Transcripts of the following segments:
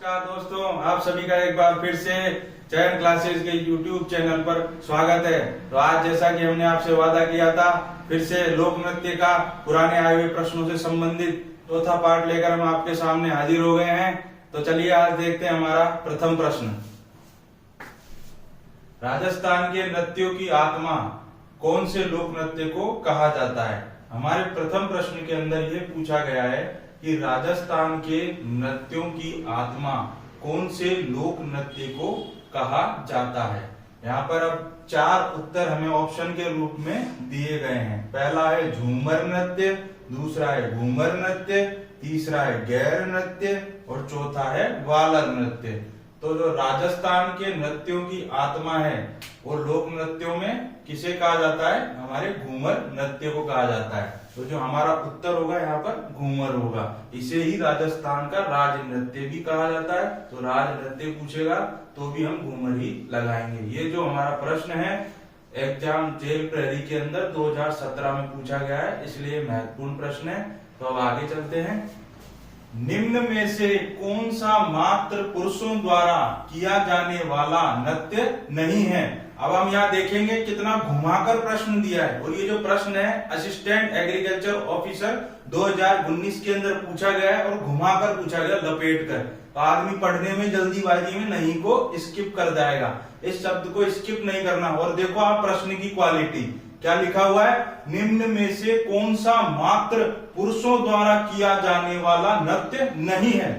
नमस्कार दोस्तों, आप सभी का एक बार फिर से चयन क्लासेस के YouTube चैनल पर स्वागत है। तो आज जैसा कि हमने आपसे वादा किया था, फिर से लोक नृत्य का पुराने आए हुए प्रश्नों से संबंधित चौथा पार्ट लेकर हम आपके सामने हाजिर हो गए हैं। तो चलिए आज देखते हैं हमारा प्रथम प्रश्न। राजस्थान के नृत्यों की आत्मा कौन से लोक नृत्य को कहा जाता है? हमारे प्रथम प्रश्न के अंदर यह पूछा गया है कि राजस्थान के नृत्यों की आत्मा कौन से लोक नृत्य को कहा जाता है। यहाँ पर अब चार उत्तर हमें ऑप्शन के रूप में दिए गए हैं। पहला है झूमर नृत्य, दूसरा है घूमर नृत्य, तीसरा है गैर नृत्य और चौथा है वालर नृत्य। तो जो राजस्थान के नृत्यों की आत्मा है वो लोक नृत्यों में किसे कहा जाता है? हमारे घूमर नृत्य को कहा जाता है। तो जो हमारा उत्तर होगा यहाँ पर घूमर होगा। इसे ही राजस्थान का राज नृत्य भी कहा जाता है। तो राज नृत्य पूछेगा तो भी हम घूमर ही लगाएंगे। ये जो हमारा प्रश्न है एग्जाम जेल प्रहरी के अंदर 2017 में पूछा गया है, इसलिए महत्वपूर्ण प्रश्न है। तो अब आगे चलते हैं। निम्न में से कौन सा मात्र पुरुषों द्वारा किया जाने वाला नृत्य नहीं है? अब हम यहाँ देखेंगे कितना घुमाकर प्रश्न दिया है। और ये जो प्रश्न है असिस्टेंट एग्रीकल्चर ऑफिसर 2019 के अंदर पूछा गया है और घुमाकर पूछा गया, लपेट कर। तो आदमी पढ़ने में जल्दीबाजी में नहीं को स्किप कर जाएगा, इस शब्द को स्किप नहीं करना। और देखो आप प्रश्न की क्वालिटी क्या लिखा हुआ है, निम्न में से कौन सा मात्र पुरुषों द्वारा किया जाने वाला नृत्य नहीं है,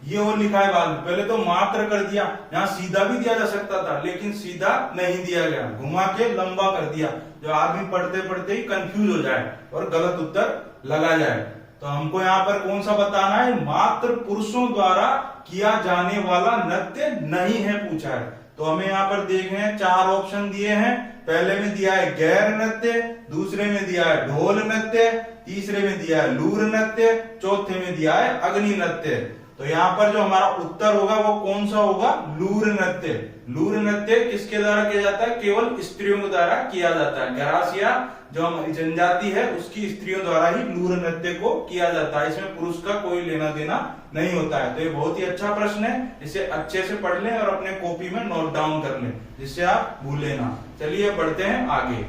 ये और लिखा है बाद में। पहले तो मात्र कर दिया, यहाँ सीधा भी दिया जा सकता था लेकिन सीधा नहीं दिया गया, घुमा के लंबा कर दिया, जो आदमी पढ़ते पढ़ते ही कंफ्यूज हो जाए और गलत उत्तर लगा जाए। तो हमको यहाँ पर कौन सा बताना है, मात्र पुरुषों द्वारा किया जाने वाला नृत्य नहीं है पूछा है। तो हमें यहाँ पर देखें चार ऑप्शन दिए हैं। पहले में दिया है गैर नृत्य, दूसरे में दिया है ढोल नृत्य, तीसरे में दिया है लूर नृत्य, चौथे में दिया है अग्नि नृत्य। तो यहाँ पर जो हमारा उत्तर होगा वो कौन सा होगा, लूर नृत्य। लूर नृत्य किसके द्वारा किया जाता है? केवल स्त्रियों के द्वारा किया जाता है। गरासिया जो हमारी जनजाति है उसकी स्त्रियों द्वारा ही लूर नृत्य को किया जाता है। इसमें पुरुष का कोई लेना देना नहीं होता है। तो ये बहुत ही अच्छा प्रश्न है, इसे अच्छे से पढ़ लें और अपने कॉपी में नोट डाउन कर लें, जिससे आप भूलें ना। चलिए बढ़ते हैं आगे।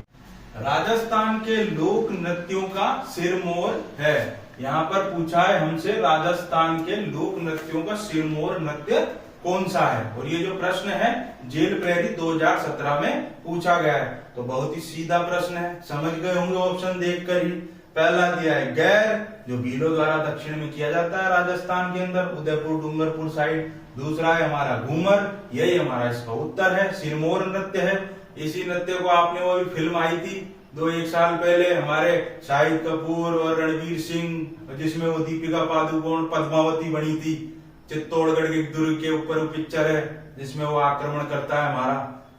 राजस्थान के लोक नृत्यों का सिरमौर है। यहाँ पर पूछा है हमसे राजस्थान के लोक नृत्यों का सिरमौर नृत्य कौन सा है। और ये जो प्रश्न है जेल प्रहरी 2017 में पूछा गया है। तो बहुत ही सीधा प्रश्न है, समझ गए होंगे ऑप्शन देखकर ही। पहला दिया है गैर, जो भीलों द्वारा दक्षिण में किया जाता है राजस्थान के अंदर, उदयपुर डूंगरपुर साइड। दूसरा है हमारा घूमर, यही हमारा इसका उत्तर है। सिरमौर नृत्य है। इसी नृत्य को आपने वो भी फिल्म आई थी 1 साल पहले, हमारे शाहिद कपूर और रणवीर सिंह, जिसमें वो दीपिका पादुकोण पद्मावती बनी थी। चित्तौड़गढ़ के दुर्ग के ऊपर वो पिक्चर है जिसमें वो आक्रमण करता है हमारा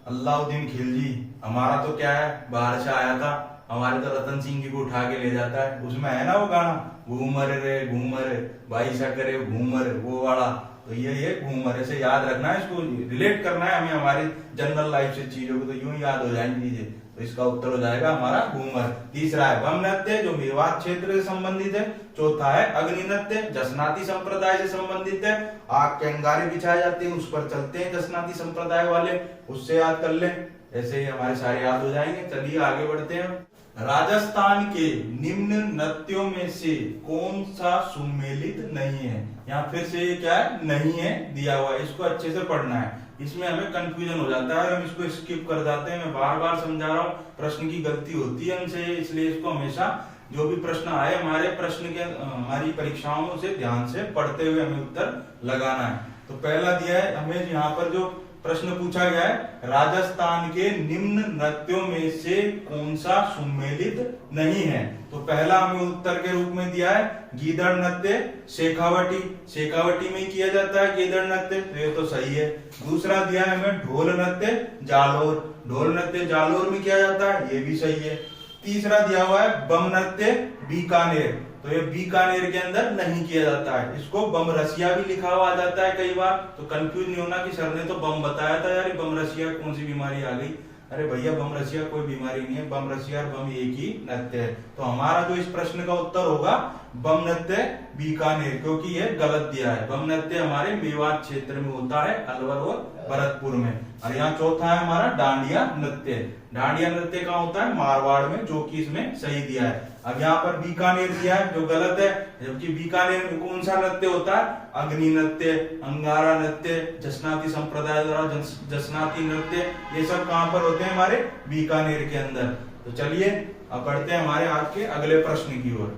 अलाउद्दीन खिलजी। हमारा तो क्या है, बाहर से आया था, हमारे तो रतन सिंह जी को उठा के ले जाता है। उसमें है ना वो गाना, घूमर रे घूमर भाई सा करे घूमर, वो वाला। तो ये घूमर, ऐसे याद रखना है, इसको रिलेट करना है हमें हमारी जनरल लाइफ से चीजों को, तो यूं याद हो जाएंगी चीजें। तो इसका उत्तर हो जाएगा हमारा घूमर। तीसरा है बम नृत्य, जो मेवात क्षेत्र से संबंधित है। चौथा है अग्नि नृत्य, जसनाती संप्रदाय से संबंधित है। आग के अंगारे बिछाए जाते हैं, उस पर चलते हैं जसनाती संप्रदाय वाले, उससे याद कर ले, ऐसे ही हमारे सारे याद हो जाएंगे। चलिए आगे बढ़ते हैं। राजस्थान के निम्न नृत्यों में से कौन सा सुमेलित नहीं है? यहाँ फिर से ये क्या है, नहीं है दिया हुआ है, इसको अच्छे से पढ़ना है। इसमें हमें कंफ्यूजन हो जाता है, हम इसको स्किप कर जाते हैं। मैं बार बार समझा रहा हूँ, प्रश्न की गलती होती है हमसे, इसलिए इसको हमेशा जो भी प्रश्न आए हमारे प्रश्न के हमारी परीक्षाओं में उसे ध्यान से पढ़ते हुए हमें उत्तर लगाना है। तो पहला दिया है हमें, यहाँ पर जो प्रश्न पूछा गया है, राजस्थान के निम्न नृत्यों में से कौन सा सुमेलित नहीं है। तो पहला हमें उत्तर के रूप में दिया है गीदड़ नृत्य, शेखावटी। शेखावटी में ही किया जाता है गीदड़ नृत्य, तो ये तो सही है। दूसरा दिया है हमें ढोल नृत्य, जालोर। ढोल नृत्य जालोर में किया जाता है, ये भी सही है। तीसरा दिया हुआ है बम नृत्य, बीकानेर। तो ये बीकानेर के अंदर नहीं किया जाता है, इसको बम रसिया भी लिखा हुआ आ जाता है कई बार। तो कंफ्यूज नहीं होना कि सर ने तो बम बताया था यार, बम रसिया कौन सी बीमारी आ गई। अरे भैया बम रसिया कोई बीमारी नहीं है, बम रसिया और बम एक ही नृत्य है। तो हमारा जो इस प्रश्न का उत्तर होगा बम नृत्य बीकानेर, क्योंकि ये गलत दिया है। बम नृत्य हमारे मेवात क्षेत्र में होता है, अलवर और भरतपुर में। और यहाँ चौथा है हमारा डांडिया नृत्य। डांडिया नृत्य कहाँ होता है? मारवाड़ में, जो कि इसमें सही दिया है। अब यहाँ पर बीकानेर दिया है जो गलत है, जबकि बीकानेर में कौन सा नृत्य होता है? अग्नि नृत्य, अंगारा नृत्य, जसनाती संप्रदाय द्वारा जसनाती नृत्य, ये सब कहाँ पर होते हैं? हमारे बीकानेर के अंदर। तो चलिए अब बढ़ते हैं हमारे आज के अगले प्रश्न की ओर।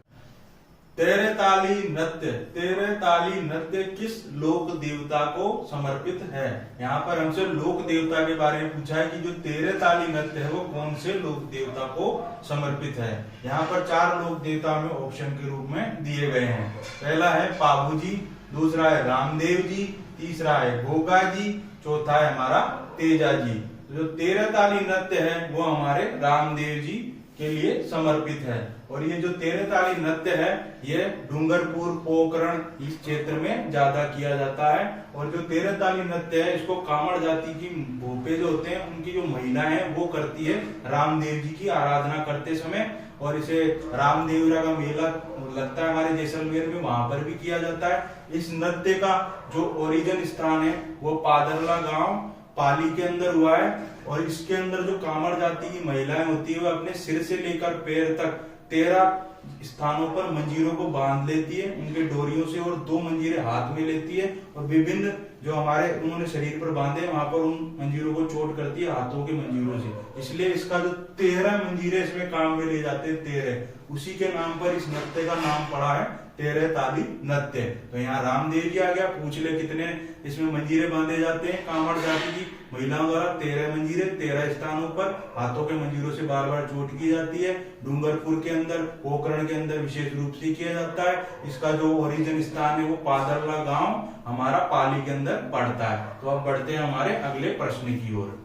तेरेताली नृत्य। तेरेताली नृत्य किस लोक देवता को समर्पित है? यहाँ पर हमसे लोक देवता के बारे में पूछा है कि जो तेरेताली नृत्य है वो कौन से लोक देवता को समर्पित है। यहाँ पर 4 लोक देवता में ऑप्शन के रूप में दिए गए हैं। पहला है पाबू जी, दूसरा है रामदेव जी, तीसरा है गोगा जी, चौथा है हमारा तेजा जी। तो जो तेरेताली नृत्य है वो हमारे रामदेव जी के लिए समर्पित है। और ये जो तेरेताली नृत्य है ये डूंगरपुर, पोखरण इस क्षेत्र में ज्यादा किया जाता है। और जो तेरेताली नृत्य है इसको कामड़ जाति की भोपे जो होते हैं उनकी जो महिलाएं हैं वो करती है रामदेव जी की आराधना करते समय। और इसे रामदेवरा का मेला लगता है हमारे जैसलमेर में, वहां पर भी किया जाता है। इस नृत्य का जो ओरिजिन स्थान है वो पादरला गांव पाली के अंदर हुआ है। और इसके अंदर जो कामड़ जाति की महिलाएं होती है वो अपने सिर से लेकर पैर तक 13 स्थानों पर मंजीरों को बांध लेती है उनके डोरियों से, और 2 मंजीरें हाथ में लेती है और विभिन्न जो हमारे उन्होंने शरीर पर बांधे वहां पर उन मंजीरों को चोट करती है हाथों के मंजीरों से। इसलिए इसका जो 13 मंजीरे इसमें काम में ले जाते हैं, 13 उसी के नाम पर इस नृत्य का नाम पड़ा है तेरेताली नृत्य। तो यहाँ रामदेव जी आ गया, पूछ ले कितने इसमें मंजीरे बांधे जाते हैं कामड़ जाति की महिलाओं द्वारा? 13 मंजीरे, 13 स्थानों पर हाथों के मंजीरों से बार बार चोट की जाती है। डूंगरपुर के अंदर, पोखरण के अंदर विशेष रूप से किया जाता है। इसका जो ओरिजिन स्थान है वो पादरला गांव हमारा पाली के अंदर पड़ता है। तो अब बढ़ते हैं हमारे अगले प्रश्न की ओर।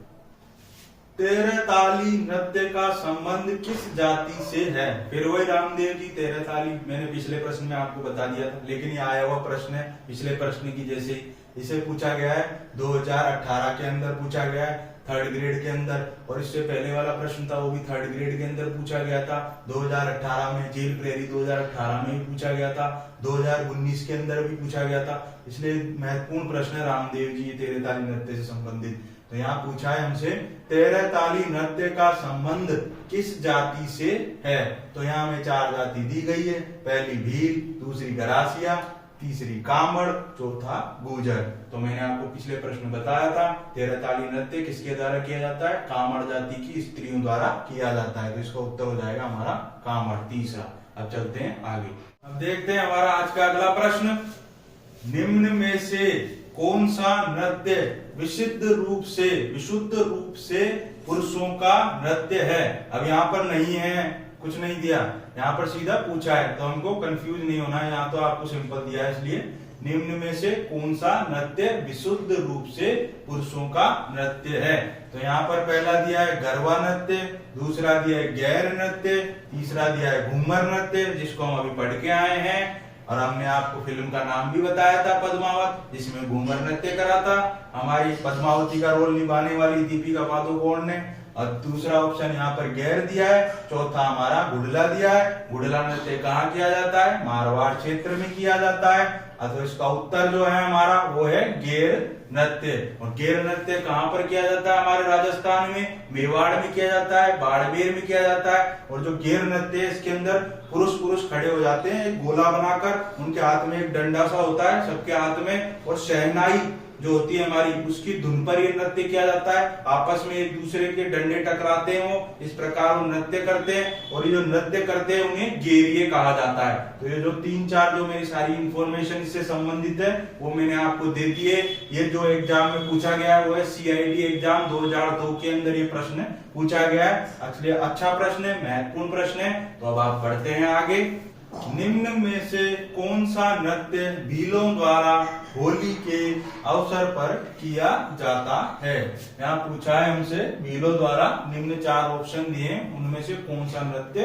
तेरेताली नृत्य का संबंध किस जाति से है? फिर वही रामदेव जी तेरेताली, मैंने पिछले प्रश्न में आपको बता दिया था, लेकिन ये आया हुआ प्रश्न है पिछले प्रश्न की जैसे। इसे पूछा गया है 2018 के अंदर पूछा गया है 3rd ग्रेड के अंदर। और इससे पहले वाला प्रश्न था वो भी 3rd ग्रेड के अंदर पूछा गया था 2018 में। जेल प्रेरी 2018 में भी पूछा गया था, 2019 के अंदर भी पूछा गया था। इसलिए महत्वपूर्ण प्रश्न है रामदेव जी तेरेताली नृत्य से संबंधित। तो यहाँ पूछा है हमसे तेरेताली नृत्य का संबंध किस जाति से है? तो यहाँ हमें 4 जाति दी गई है। पहली भील, दूसरी गरासिया, तीसरी कामड़, चौथा गुर्जर। तो मैंने आपको पिछले प्रश्न बताया था तेरेताली नृत्य किसके द्वारा किया जाता है? कामड़ जाति की स्त्रियों द्वारा किया जाता है। तो इसका उत्तर हो जाएगा हमारा कामड़, तीसरा। अब चलते हैं आगे। अब देखते हैं हमारा आज का अगला प्रश्न। निम्न में से कौन सा नृत्य विशुद्ध रूप से पुरुषों का नृत्य है? अब यहाँ पर नहीं है, कुछ नहीं दिया, यहाँ पर सीधा पूछा है, तो हमको कंफ्यूज नहीं होना है। यहाँ तो आपको सिंपल दिया है, इसलिए निम्न में से कौन सा नृत्य विशुद्ध रूप से पुरुषों का नृत्य है? तो यहाँ पर पहला दिया है गरबा नृत्य, दूसरा दिया है गैर नृत्य, तीसरा दिया है घूमर नृत्य जिसको हम अभी पढ़ के आए हैं। और हमने आपको फिल्म का नाम भी बताया था पद्मावत, जिसमें घूमर नृत्य करा था हमारी पद्मावती का रोल निभाने वाली दीपिका पादुकोण ने। और दूसरा ऑप्शन यहाँ पर गैर दिया है। चौथा हमारा गुडला दिया है। गुडला नृत्य कहाँ किया जाता है? मारवाड़ क्षेत्र में किया जाता है। तो इसका उत्तर जो है हमारा वो है गेर नृत्य। और गेर नृत्य कहाँ पर किया जाता है? हमारे राजस्थान में, मेवाड़ में किया जाता है, बाड़मेर में किया जाता है। और जो गेर नृत्य है इसके अंदर पुरुष खड़े हो जाते हैं एक गोला बनाकर, उनके हाथ में एक डंडा सा होता है सबके हाथ में, और शहनाई जो होती है हमारी उसकी धुन पर ये नृत्य किया जाता है। आपस में एक दूसरे के डंडे टकराते हैं, वो इस प्रकार वो नृत्य करते हैं। और ये जो नृत्य करते हैं उन्हें गेरिये कहा जाता है। तो ये जो 3-4 जो मेरी सारी इंफॉर्मेशन इससे संबंधित है वो मैंने आपको दे दी है। ये जो एग्जाम में पूछा गया है वो है CID एग्जाम 2002 के अंदर ये प्रश्न पूछा गया है। इसलिए अच्छा प्रश्न है, महत्वपूर्ण प्रश्न है। तो अब आप बढ़ते हैं आगे। निम्न में से कौन सा नृत्य भीलों द्वारा होली के अवसर पर किया जाता है? यहाँ पूछा है हमसे भीलों द्वारा निम्न 4 ऑप्शन दिए, उनमें से कौन सा नृत्य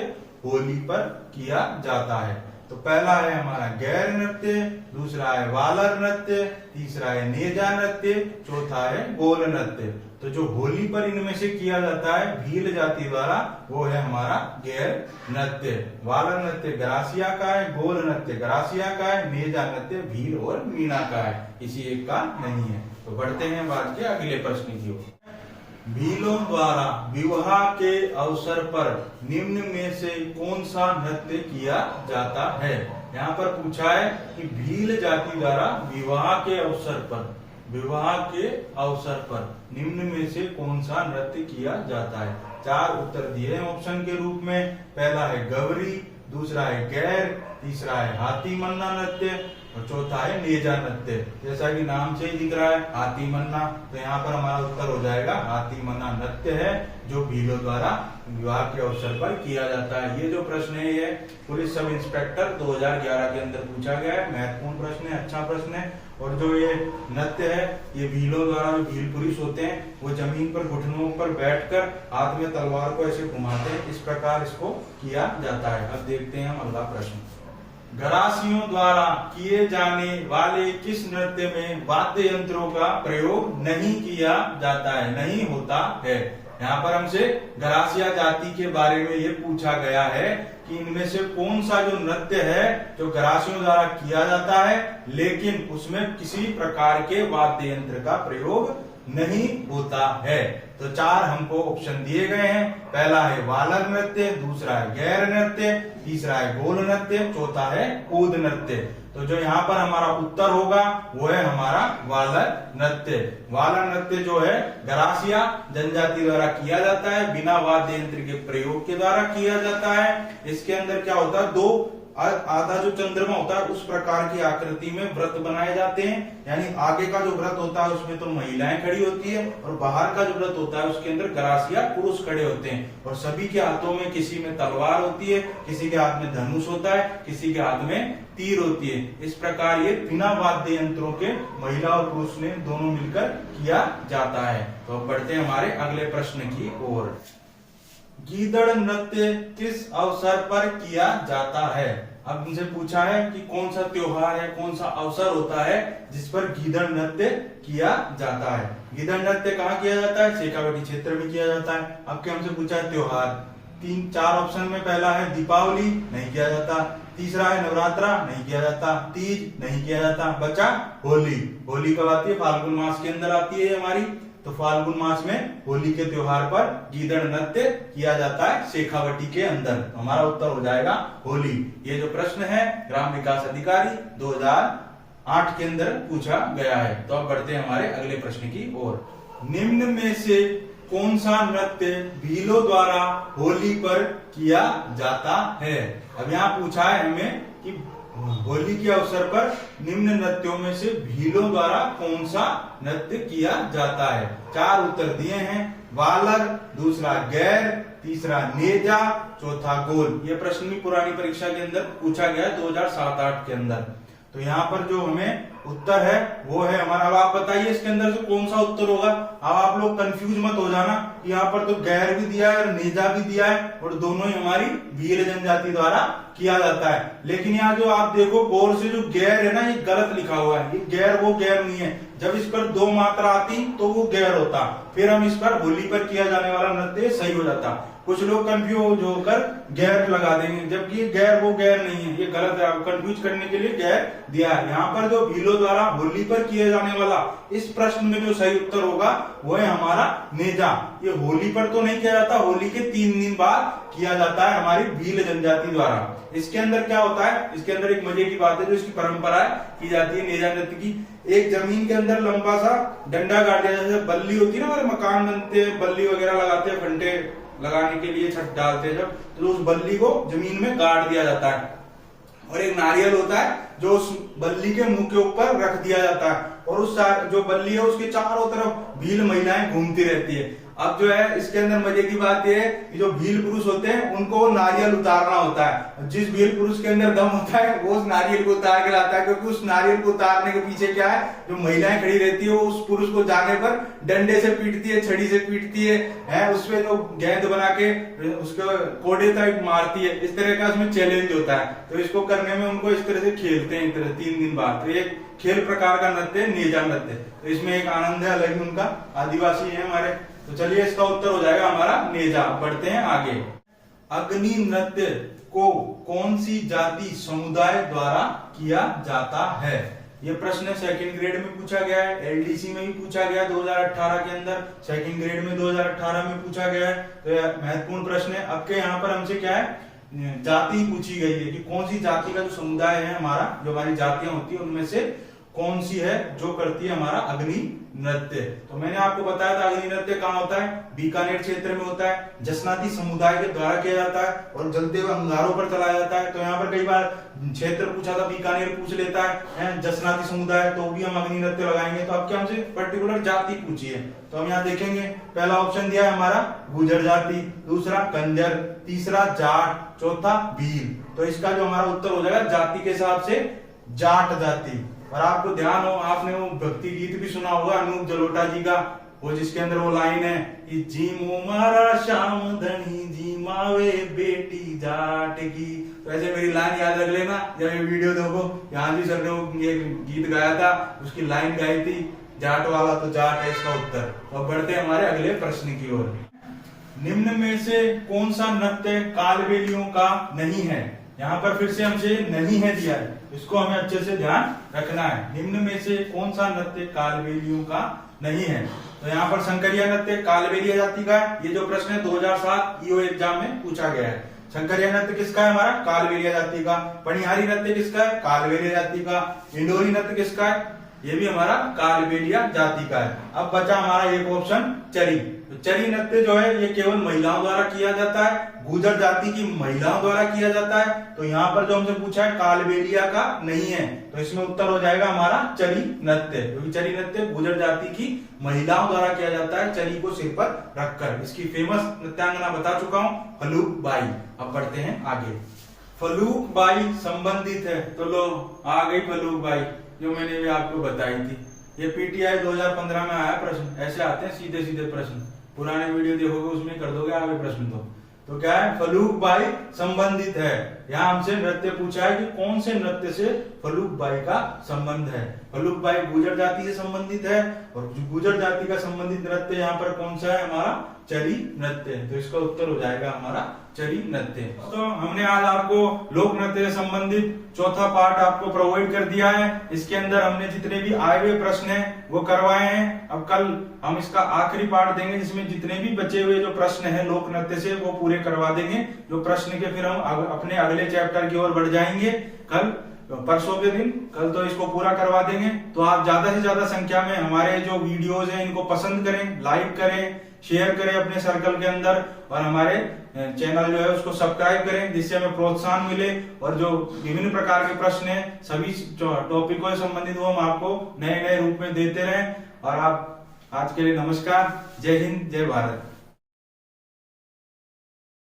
होली पर किया जाता है? तो पहला है हमारा गैर नृत्य, दूसरा है वालर नृत्य, तीसरा है नेजा नृत्य, चौथा है गोल नृत्य। तो जो होली पर इनमें से किया जाता है भील जाति द्वारा वो है हमारा गैर नृत्य। वालर नृत्य ग्रासिया का है, गोल नृत्य ग्रासिया का है, नेजा नृत्य भील और मीना का है, किसी एक का नहीं है। तो बढ़ते हैं बाद के अगले प्रश्न की ओर। भीलों द्वारा विवाह के अवसर पर निम्न में से कौन सा नृत्य किया जाता है। यहाँ पर पूछा है कि भील जाति द्वारा विवाह के अवसर पर निम्न में से कौन सा नृत्य किया जाता है। 4 उत्तर दिए हैं ऑप्शन के रूप में। पहला है गवरी, दूसरा है गैर, तीसरा है हाथी मन्ना नृत्य और चौथा है नेजा नृत्य। जैसा कि नाम से ही दिख रहा है हाथी मन्ना, तो यहाँ पर हमारा उत्तर हो जाएगा हाथी मन्ना नृत्य है जो भीलों द्वारा विवाह के अवसर पर किया जाता है। ये जो प्रश्न है ये पुलिस सब इंस्पेक्टर 2011 के अंदर पूछा गया है, महत्वपूर्ण प्रश्न है, अच्छा प्रश्न है। और जो ये नृत्य है ये भीलों द्वारा, जो भील पुरुष होते हैं वो जमीन पर घुटनों पर बैठकर हाथ में तलवार को ऐसे घुमाते हैं, इस प्रकार इसको किया जाता है। अब देखते हैं हम अगला प्रश्न। घरासियों द्वारा किए जाने वाले किस नृत्य में वाद्य यंत्रों का प्रयोग नहीं किया जाता है, नहीं होता है। यहाँ पर हमसे घरासिया जाति के बारे में ये पूछा गया है कि इनमें से कौन सा जो नृत्य है जो घरासियों द्वारा किया जाता है लेकिन उसमें किसी प्रकार के वाद्य यंत्र का प्रयोग नहीं होता है। तो 4 हमको ऑप्शन दिए गए हैं। पहला है वालर नृत्य, दूसरा है गैर नृत्य, तीसरा है गोल नृत्य, चौथा है कूद नृत्य। तो जो यहाँ पर हमारा उत्तर होगा वो है हमारा वालर नृत्य। वालर नृत्य जो है घरासिया जनजाति द्वारा किया जाता है, बिना वाद्य यंत्र के प्रयोग के द्वारा किया जाता है। इसके अंदर क्या होता है, 2 आधा जो चंद्रमा होता है उस प्रकार की आकृति में व्रत बनाए जाते हैं, यानी आगे का जो व्रत होता है उसमें तो महिलाएं खड़ी होती है और बाहर का जो व्रत होता है उसके अंदर घरासिया पुरुष खड़े होते हैं। और सभी के हाथों में किसी में तलवार होती है, किसी के हाथ में धनुष होता है, किसी के हाथ में तीर होती है। इस प्रकार ये बिना वाद्य यंत्रों के महिला और पुरुष ने दोनों मिलकर किया जाता है। तो अब बढ़ते हैं हमारे अगले प्रश्न की ओर। गीदड़ नृत्य किस अवसर पर किया जाता है। अब उनसे पूछा है कि कौन सा त्योहार है, कौन सा अवसर होता है जिस पर गीदड़ नृत्य किया जाता है। गीदड़ नृत्य कहाँ किया जाता है, शेखावाटी क्षेत्र में किया जाता है। अब क्या हमसे पूछा है त्योहार, 3-4 ऑप्शन में पहला है दीपावली, नहीं किया जाता। तीसरा है नवरात्रा, नहीं किया जाता। तीज, नहीं किया जाता। बचा होली। होली कब आती है, फाल्गुन मास के अंदर आती है हमारी। तो फाल्गुन मास में होली के त्योहार पर गीदड़ नृत्य किया जाता है शेखावटी के अंदर। हमारा उत्तर हो जाएगा होली। ये जो प्रश्न है ग्राम विकास अधिकारी 2008 के अंदर पूछा गया है। तो अब बढ़ते हैं हमारे अगले प्रश्न की ओर। निम्न में से कौन सा नृत्य भीलों द्वारा होली पर किया जाता है। अब यहाँ पूछा है हमें कि होली के अवसर पर निम्न नृत्यों में से भीलों द्वारा कौन सा नृत्य किया जाता है। 4 उत्तर दिए हैं, वालर, दूसरा गैर, तीसरा नेजा, चौथा गोल। ये प्रश्न भी पुरानी परीक्षा के अंदर पूछा गया 2007-8 के अंदर। तो यहाँ पर जो हमें उत्तर है वो है हमारा। अब आप बताइए इसके अंदर से कौन सा उत्तर होगा। अब आप लोग कंफ्यूज मत हो जाना, यहाँ पर तो गैर भी दिया है और नेजा भी दिया है और दोनों ही हमारी भील जनजाति द्वारा किया जाता है। लेकिन यहाँ जो आप देखो गौर से, जो गैर है ना ये गलत लिखा हुआ है। ये गैर वो गैर नहीं है। जब इस पर 2 मात्रा आती तो वो गैर होता, फिर हम इस पर होली पर किया जाने वाला नृत्य सही हो जाता। कुछ लोग कंफ्यूज होकर गैर लगा देंगे, जबकि गैर वो गैर नहीं है, ये गलत है। आप कंफ्यूज करने के लिए गैर दिया है। यहाँ पर जो भीलों द्वारा होली पर किया जाने वाला इस प्रश्न में जो सही उत्तर होगा वो है हमारा नेजा। ये होली पर तो नहीं किया जाता, होली के 3 दिन बाद किया जाता है हमारी भील जनजाति द्वारा। इसके अंदर क्या होता है, इसके अंदर एक मजे की बात है जो इसकी परंपरा की जाती है नेजा नृत्य की। एक जमीन के अंदर लंबा सा डंडा गाड़ दिया जाता है, बल्ली होती है ना, हमारे मकान बनते हैं बल्ली वगैरह लगाते हैं, फंटे लगाने के लिए छत डालते हैं जब, तो उस बल्ली को जमीन में गाड़ दिया जाता है। और एक नारियल होता है जो उस बल्ली के मुंह के ऊपर रख दिया जाता है और उस जो बल्ली है उसके चारों तरफ भील महिलाएं घूमती रहती है। अब जो है इसके अंदर मजे की बात यह है कि जो भील पुरुष होते हैं उनको नारियल उतारना होता है। जिस भील पुरुष के अंदर दम होता है वो उस नारियल को उतार के लाता है, क्योंकि उस नारियल को उतारने के पीछे क्या है, जो महिलाएं खड़ी रहती है वो उस पुरुष को जाने पर डंडे से पीटती है, छड़ी से पीटती है, उसमें जो गेंद बना के उसको कोड़े तक मारती है। इस तरह का उसमें चैलेंज होता है। तो इसको करने में उनको इस तरह से खेलते हैं, 3 दिन बाद। तो एक खेल प्रकार का नृत्य है नेजा नृत्य। तो इसमें एक आनंद है अलग ही उनका, आदिवासी है हमारे। तो चलिए इसका उत्तर हो जाएगा हमारा नेजा। बढ़ते हैं आगे। अग्नि नृत्य को कौन सी जाति समुदाय द्वारा किया जाता है? ये प्रश्न 2nd ग्रेड में पूछा गया है, एलडीसी में भी पूछा गया 2018 के अंदर, 2nd ग्रेड में 2018 में पूछा गया है। तो यह महत्वपूर्ण प्रश्न है। अब के यहाँ पर हमसे क्या है, जाति पूछी गई है कि कौन सी जाति का जो समुदाय है हमारा, जो हमारी जातियां होती है उनमें से कौन सी है जो करती है हमारा अग्नि नृत्य। तो मैंने आपको बताया था अग्नि नृत्य कहाँ होता है, बीकानेर क्षेत्र में होता है, जसनाती समुदाय के द्वारा किया जाता है और जलते हुए अंगारों पर चलाया जाता है। तो यहाँ पर कई बार क्षेत्र पूछा था, बीकानेर पूछ लेता है, जसनाती समुदाय, तो भी हम अग्नि नृत्य लगाएंगे। तो अब क्या हमसे पर्टिकुलर जाति पूछी है, तो हम यहाँ देखेंगे। पहला ऑप्शन दिया है हमारा गुर्जर जाति, दूसरा कंजर, तीसरा जाट, चौथा भील। तो इसका जो हमारा उत्तर हो जाएगा जाति के हिसाब से जाट जाति। और आपको ध्यान हो, आपने वो भक्ति गीत भी सुना होगा अनूप जलोटा जी का, वो जिसके अंदर वो लाइन है कि जी मारा श्याम धनी जी मावे बेटी जाट की। तो ऐसे मेरी लाइन याद रख लेना जब ये वीडियो देखो। यहाँ जी सर ने ये गीत गाया था, उसकी लाइन गाई थी जाट वाला तो जाट है इसका उत्तर। तो अब बढ़ते हैं हमारे अगले प्रश्न की ओर। निम्न में से कौन सा नृत्य कालबेलियों का नहीं है? यहाँ पर फिर से हमसे नहीं है दिया है, इसको हमें अच्छे से ध्यान रखना है। निम्न में से कौन सा नृत्य कालबेलियों का नहीं है? तो यहाँ पर शंकरिया नृत्य कालबेलिया जाति का है। ये जो प्रश्न है 2007 ईओ एग्जाम में पूछा गया है। शंकरिया नृत्य किसका है हमारा? कालबेलिया जाति का। पनिहारी नृत्य किसका है? कालबेलिया जाति का। इंडोरी नृत्य किसका है? ये भी हमारा कालबेलिया जाति का है। अब बचा हमारा एक ऑप्शन चरी। तो चरी नृत्य जो है ये केवल महिलाओं द्वारा किया जाता है, गुर्जर जाति की महिलाओं द्वारा किया जाता है। तो यहाँ पर जो हमसे पूछा है कालबेलिया का नहीं है, तो इसमें उत्तर हो जाएगा हमारा चरी नृत्य, क्योंकि चरी नृत्य गुर्जर जाति की महिलाओं द्वारा किया जाता है, चरी को सिर पर रखकर। इसकी फेमस नृत्यांगना बता चुका हूँ, फलूक बाई। अब बढ़ते हैं आगे। फलूक बाई संबंधित है, तो लो आ गई फलूक बाई, जो मैंने भी आपको बताई थी। ये पीटीआई 2015 में आया प्रश्न। ऐसे आते हैं सीधे सीधे प्रश्न, पुराने वीडियो देखोगे उसमें कर दोगे आगे प्रश्न। तो क्या है, फलूक बाई संबंधित है। यहाँ हमसे नृत्य पूछा है कि कौन से नृत्य से फलूक बाई का संबंध है। फलूक बाई गुर्जर जाति से संबंधित है, और गुर्जर जाति का संबंधित नृत्य यहाँ पर कौन सा है हमारा? चरी नृत्य। तो इसका उत्तर हो जाएगा हमारा चरी नृत्य। तो हमने आज आपको लोक नृत्य से संबंधित चौथा पार्ट आपको प्रोवाइड कर दिया है। इसके अंदर हमने जितने भी आए हुए प्रश्न हैं वो करवाए हैं। अब कल हम इसका आखिरी पार्ट देंगे, जिसमें जितने भी बचे हुए जो प्रश्न हैं लोक नृत्य से वो पूरे करवा देंगे। जो प्रश्न के फिर हम अपने अगले चैप्टर की ओर बढ़ जाएंगे कल, परसों के दिन। कल तो इसको पूरा करवा देंगे। तो आप ज्यादा से ज्यादा संख्या में हमारे जो वीडियोज हैं इनको पसंद करें, लाइक करें, शेयर करें अपने सर्कल के अंदर, और हमारे चैनल जो है उसको सब्सक्राइब करें, जिससे हमें प्रोत्साहन मिले। और जो विभिन्न प्रकार के प्रश्न हैं सभी टॉपिकों से संबंधित वो हम आपको नए नए रूप में देते रहें। और आप आज के लिए नमस्कार, जय हिंद, जय भारत।